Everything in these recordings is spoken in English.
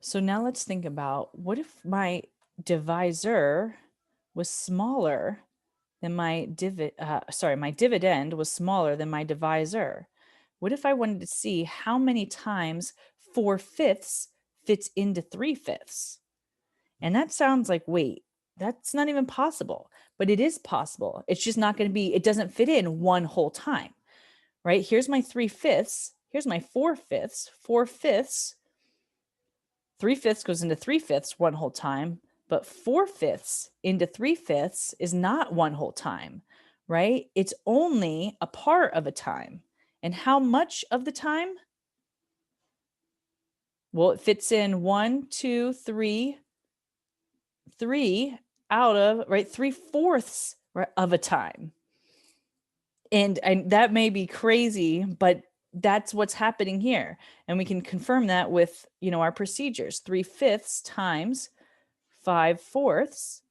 So now let's think about, what if my divisor was smaller than my my dividend was smaller than my divisor? What if I wanted to see how many times 4/5 fits into 3/5? And that sounds like, wait, that's not even possible, but it is possible. It's just not going to be, it doesn't fit in one whole time, right? Here's my 3/5. Here's my 4/5. 4/5. 3/5 goes into 3/5 one whole time, but 4/5 into 3/5 is not one whole time, right? It's only a part of a time. And how much of the time? Well, it fits in 1, 2, 3, 3 out of, right, 3/4 of a time. And that may be crazy, but that's what's happening here. And we can confirm that with, our procedures. 3/5 times 5/4,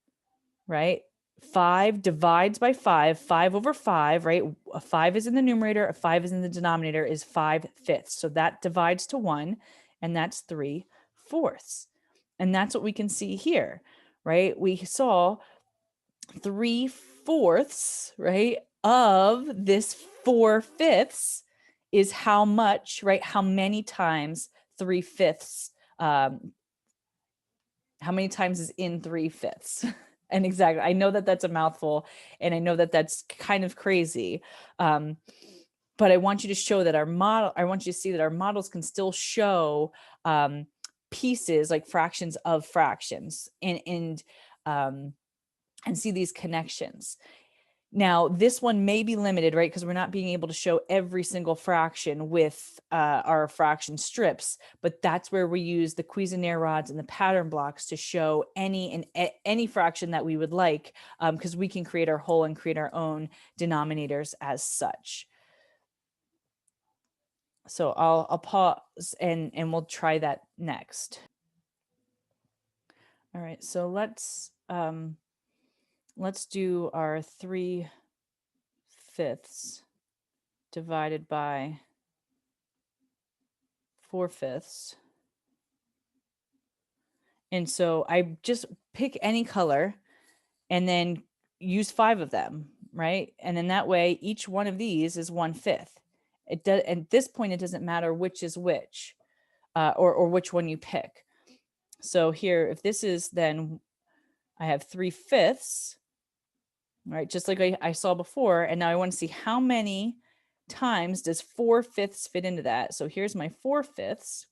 right? 5 divides by 5, 5 over 5, right? A 5 is in the numerator, a 5 is in the denominator, is 5/5. So that divides to 1, and that's 3/4. And that's what we can see here, right? We saw 3/4, right, of this 4/5 is how much, right? How many times 3/5, how many times is in 3/5? And exactly, I know that that's a mouthful, and I know that that's kind of crazy. But I want you to show that I want you to see that our models can still show pieces, like fractions of fractions, and see these connections. Now, this one may be limited, right? Because we're not being able to show every single fraction with our fraction strips, but that's where we use the Cuisenaire rods and the pattern blocks to show any fraction that we would like, because we can create our whole and create our own denominators as such. So I'll pause and we'll try that next. All right, so let's do our 3/5 divided by 4/5. And so I just pick any color and then use 5 of them, right? And then that way, each one of these is 1/5. It does, at this point, it doesn't matter which is which, or which one you pick. So here, if this is, then I have 3/5, right? Just like I saw before. And now I want to see how many times does 4/5 fit into that. So here's my 4/5.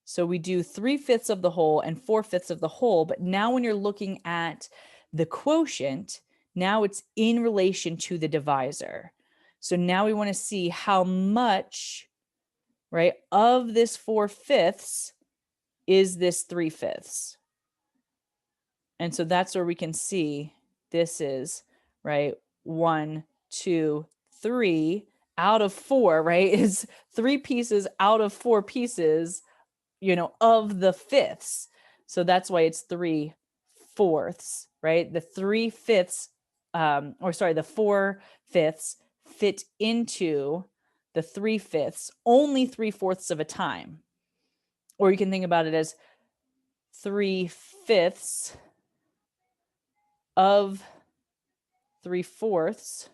So we do 3/5 of the whole and 4/5 of the whole. But now when you're looking at the quotient, now it's in relation to the divisor. So now we want to see how much, right, of this 4/5 is this 3/5. And so that's where we can see this is, right, 1, 2, 3 out of 4, right, is 3 pieces out of 4 pieces, of the fifths. So that's why it's 3/4, right? The 3/5, the 4/5 fit into the 3/5, only 3/4 of a time. Or you can think about it as 3/5 of 3/4.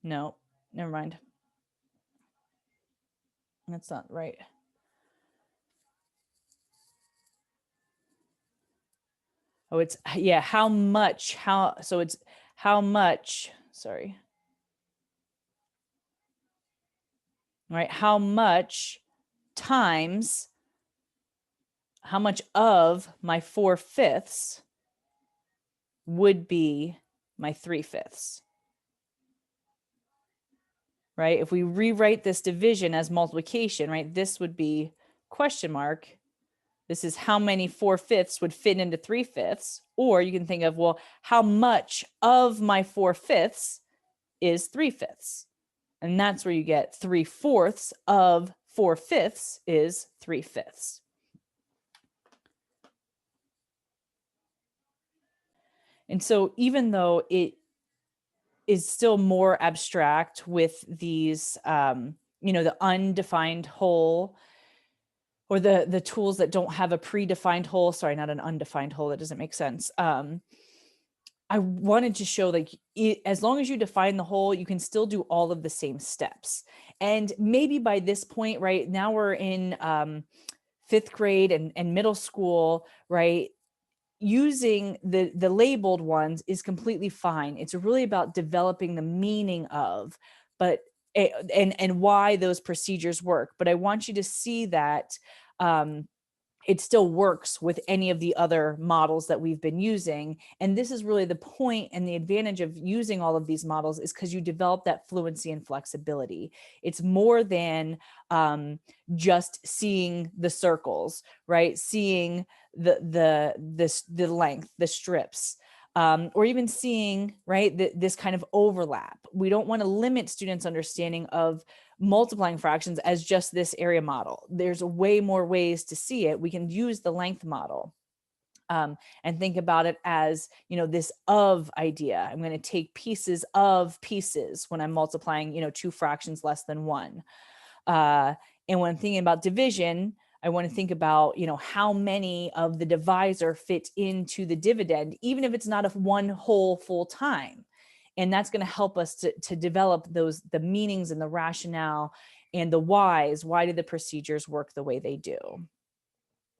No, never mind. That's not right. Oh, it's, yeah, how much, so it's how much, sorry. Right? How much times how much of my 4/5 would be my 3/5, right? If we rewrite this division as multiplication, right, this would be question mark. This is how many 4/5 would fit into 3/5. Or you can think of, well, how much of my 4/5 is 3/5? And that's where you get 3/4 of 4/5 is 3/5. And so even though it is still more abstract with these, the undefined whole, or the tools that don't have a predefined whole, sorry, not an undefined whole, that doesn't make sense. I wanted to show like as long as you define the whole, you can still do all of the same steps. And maybe by this point, right now we're in fifth grade and middle school, right? Using the labeled ones is completely fine. It's really about developing the meaning of, but and why those procedures work. But I want you to see that it still works with any of the other models that we've been using. And this is really the point and the advantage of using all of these models, is because you develop that fluency and flexibility. It's more than just seeing the circles, right? Seeing the length, the strips, or even seeing, right, this kind of overlap. We don't want to limit students' understanding of multiplying fractions as just this area model. There's way more ways to see it. We can use the length model and think about it as, this of idea. I'm going to take pieces of pieces when I'm multiplying, two fractions less than one. And when I'm thinking about division, I want to think about, how many of the divisor fit into the dividend, even if it's not a one whole full time. And that's going to help us to develop the meanings and the rationale and the whys. Why do the procedures work the way they do?